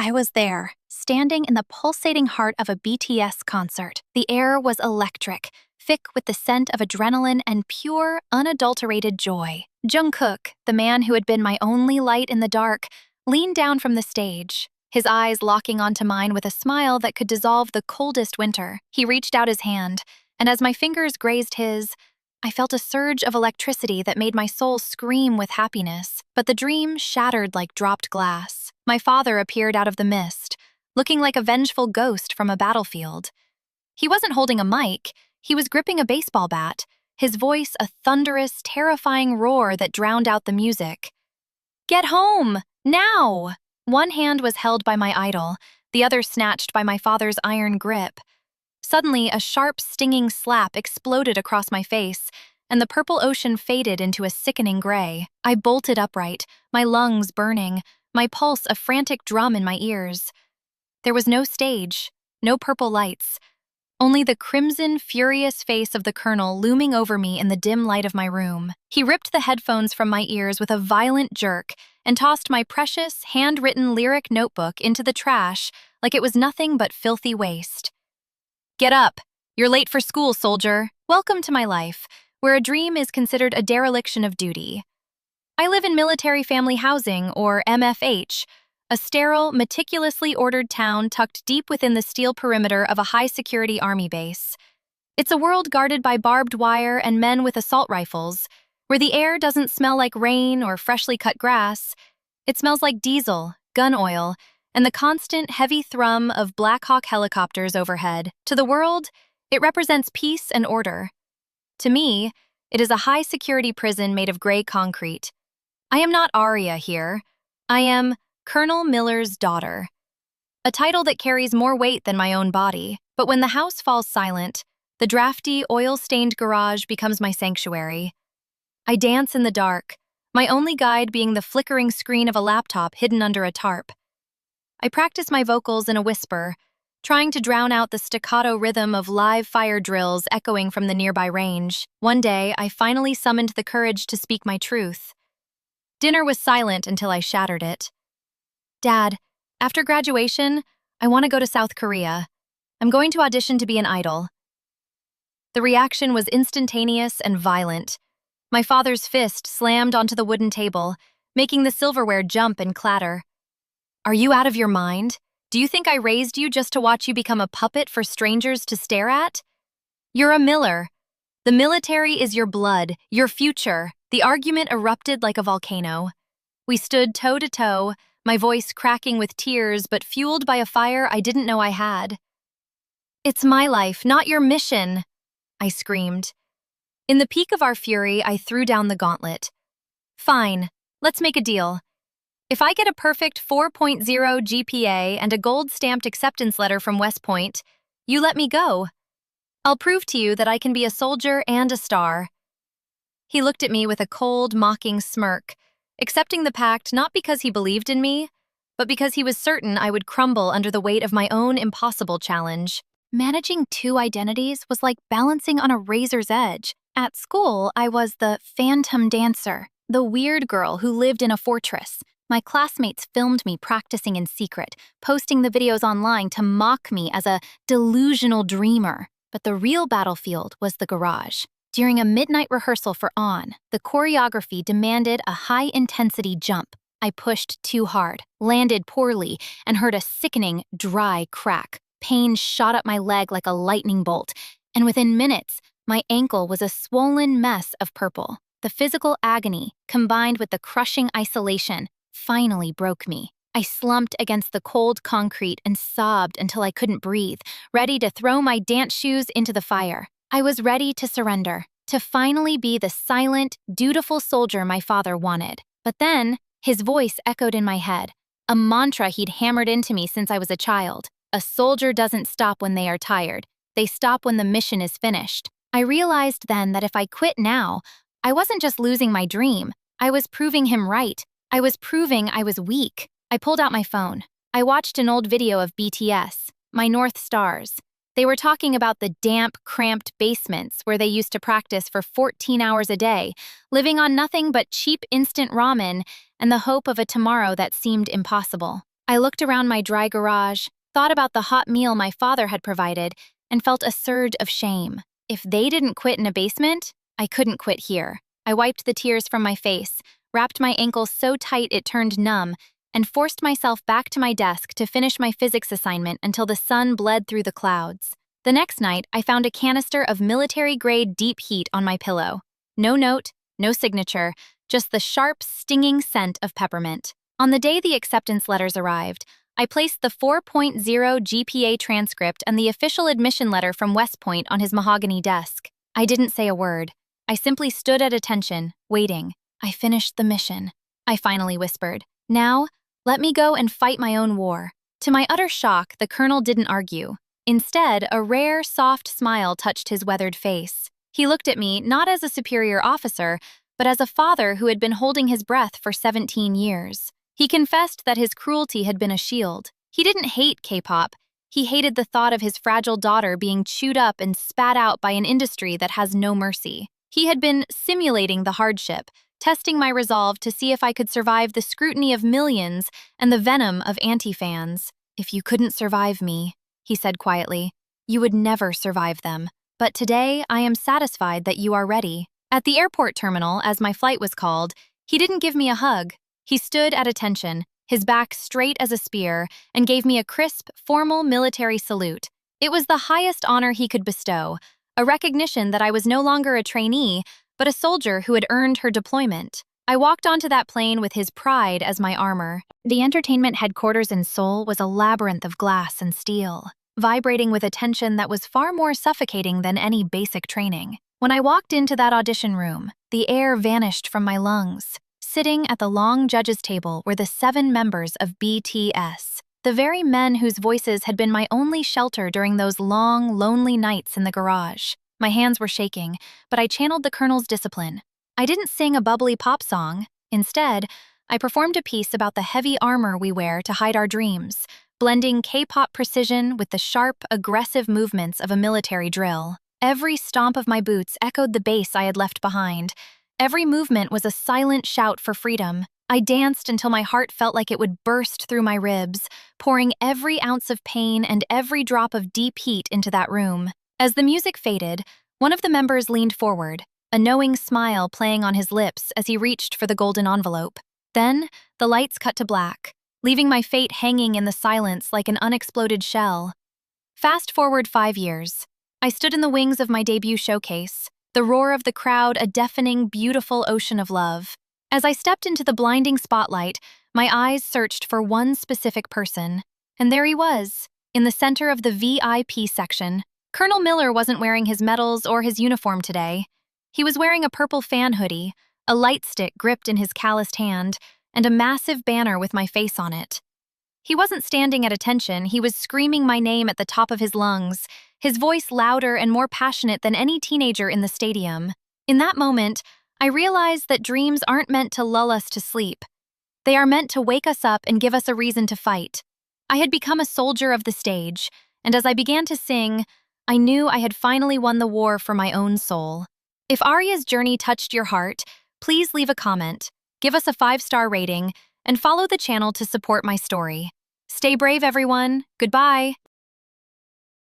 I was there, standing in the pulsating heart of a BTS concert. The air was electric, thick with the scent of adrenaline and pure, unadulterated joy. Jungkook, the man who had been my only light in the dark, leaned down from the stage, his eyes locking onto mine with a smile that could dissolve the coldest winter. He reached out his hand, and as my fingers grazed his, I felt a surge of electricity that made my soul scream with happiness. But the dream shattered like dropped glass. My father appeared out of the mist, looking like a vengeful ghost from a battlefield. He wasn't holding a mic, he was gripping a baseball bat, his voice a thunderous, terrifying roar that drowned out the music. "Get home! Now!" One hand was held by my idol, the other snatched by my father's iron grip. Suddenly, a sharp, stinging slap exploded across my face, and the purple ocean faded into a sickening gray. I bolted upright, my lungs burning, my pulse a frantic drum in my ears. There was no stage, no purple lights, only the crimson, furious face of the colonel looming over me in the dim light of my room. He ripped the headphones from my ears with a violent jerk and tossed my precious, handwritten lyric notebook into the trash like it was nothing but filthy waste. "Get up! You're late for school, soldier. Welcome to my life, where a dream is considered a dereliction of duty. I live in military family housing, or MFH, a sterile, meticulously ordered town tucked deep within the steel perimeter of a high-security army base. It's a world guarded by barbed wire and men with assault rifles, where the air doesn't smell like rain or freshly cut grass. It smells like diesel, gun oil, and the constant, heavy thrum of Black Hawk helicopters overhead. To the world, it represents peace and order. To me, it is a high-security prison made of gray concrete. I am not Aria here. I am Colonel Miller's daughter, a title that carries more weight than my own body. But when the house falls silent, the drafty, oil-stained garage becomes my sanctuary. I dance in the dark, my only guide being the flickering screen of a laptop hidden under a tarp. I practice my vocals in a whisper, trying to drown out the staccato rhythm of live fire drills echoing from the nearby range. One day, I finally summoned the courage to speak my truth. Dinner was silent until I shattered it. "Dad, after graduation, I want to go to South Korea. I'm going to audition to be an idol." The reaction was instantaneous and violent. My father's fist slammed onto the wooden table, making the silverware jump and clatter. "Are you out of your mind? Do you think I raised you just to watch you become a puppet for strangers to stare at? You're a Miller. The military is your blood, your future." The argument erupted like a volcano. We stood toe-to-toe, my voice cracking with tears but fueled by a fire I didn't know I had. "It's my life, not your mission," I screamed. In the peak of our fury, I threw down the gauntlet. "Fine, let's make a deal. If I get a perfect 4.0 GPA and a gold-stamped acceptance letter from West Point, you let me go. I'll prove to you that I can be a soldier and a star." He looked at me with a cold, mocking smirk, accepting the pact not because he believed in me, but because he was certain I would crumble under the weight of my own impossible challenge. Managing two identities was like balancing on a razor's edge. At school, I was the phantom dancer, the weird girl who lived in a fortress. My classmates filmed me practicing in secret, posting the videos online to mock me as a delusional dreamer. But the real battlefield was the garage. During a midnight rehearsal for On, the choreography demanded a high-intensity jump. I pushed too hard, landed poorly, and heard a sickening, dry crack. Pain shot up my leg like a lightning bolt, and within minutes, my ankle was a swollen mess of purple. The physical agony, combined with the crushing isolation, finally broke me. I slumped against the cold concrete and sobbed until I couldn't breathe, ready to throw my dance shoes into the fire. I was ready to surrender, to finally be the silent, dutiful soldier my father wanted. But then, his voice echoed in my head, a mantra he'd hammered into me since I was a child. A soldier doesn't stop when they are tired. They stop when the mission is finished. I realized then that if I quit now, I wasn't just losing my dream. I was proving him right. I was proving I was weak. I pulled out my phone. I watched an old video of BTS, my North Stars. They were talking about the damp, cramped basements where they used to practice for 14 hours a day, living on nothing but cheap instant ramen and the hope of a tomorrow that seemed impossible. I looked around my dry garage, thought about the hot meal my father had provided, and felt a surge of shame. If they didn't quit in a basement, I couldn't quit here. I wiped the tears from my face, wrapped my ankles so tight it turned numb, and forced myself back to my desk to finish my physics assignment until the sun bled through the clouds. The next night, I found a canister of military-grade deep heat on my pillow. No note, no signature, just the sharp, stinging scent of peppermint. On the day the acceptance letters arrived, I placed the 4.0 GPA transcript and the official admission letter from West Point on his mahogany desk. I didn't say a word. I simply stood at attention, waiting. I finished the mission. I finally whispered, "Now, let me go and fight my own war." To my utter shock, the colonel didn't argue. Instead, a rare, soft smile touched his weathered face. He looked at me not as a superior officer, but as a father who had been holding his breath for 17 years. He confessed that his cruelty had been a shield. He didn't hate Kpop. He hated the thought of his fragile daughter being chewed up and spat out by an industry that has no mercy. He had been simulating the hardship, testing my resolve to see if I could survive the scrutiny of millions and the venom of anti-fans. "If you couldn't survive me," he said quietly, "you would never survive them. But today, I am satisfied that you are ready." At the airport terminal, as my flight was called, he didn't give me a hug. He stood at attention, his back straight as a spear, and gave me a crisp, formal military salute. It was the highest honor he could bestow, a recognition that I was no longer a trainee, but a soldier who had earned her deployment. I walked onto that plane with his pride as my armor. The entertainment headquarters in Seoul was a labyrinth of glass and steel, vibrating with a tension that was far more suffocating than any basic training. When I walked into that audition room, the air vanished from my lungs. Sitting at the long judges' table were the 7 members of BTS, the very men whose voices had been my only shelter during those long, lonely nights in the garage. My hands were shaking, but I channeled the colonel's discipline. I didn't sing a bubbly pop song. Instead, I performed a piece about the heavy armor we wear to hide our dreams, blending K-pop precision with the sharp, aggressive movements of a military drill. Every stomp of my boots echoed the bass I had left behind. Every movement was a silent shout for freedom. I danced until my heart felt like it would burst through my ribs, pouring every ounce of pain and every drop of deep heat into that room. As the music faded, one of the members leaned forward, a knowing smile playing on his lips as he reached for the golden envelope. Then, the lights cut to black, leaving my fate hanging in the silence like an unexploded shell. Fast forward 5 years. I stood in the wings of my debut showcase, the roar of the crowd a deafening, beautiful ocean of love. As I stepped into the blinding spotlight, my eyes searched for one specific person. And there he was, in the center of the VIP section. Colonel Miller wasn't wearing his medals or his uniform today. He was wearing a purple fan hoodie, a light stick gripped in his calloused hand, and a massive banner with my face on it. He wasn't standing at attention, he was screaming my name at the top of his lungs, his voice louder and more passionate than any teenager in the stadium. In that moment, I realized that dreams aren't meant to lull us to sleep. They are meant to wake us up and give us a reason to fight. I had become a soldier of the stage, and as I began to sing, I knew I had finally won the war for my own soul. If Aria's journey touched your heart, please leave a comment, give us a 5-star rating, and follow the channel to support my story. Stay brave, everyone. Goodbye.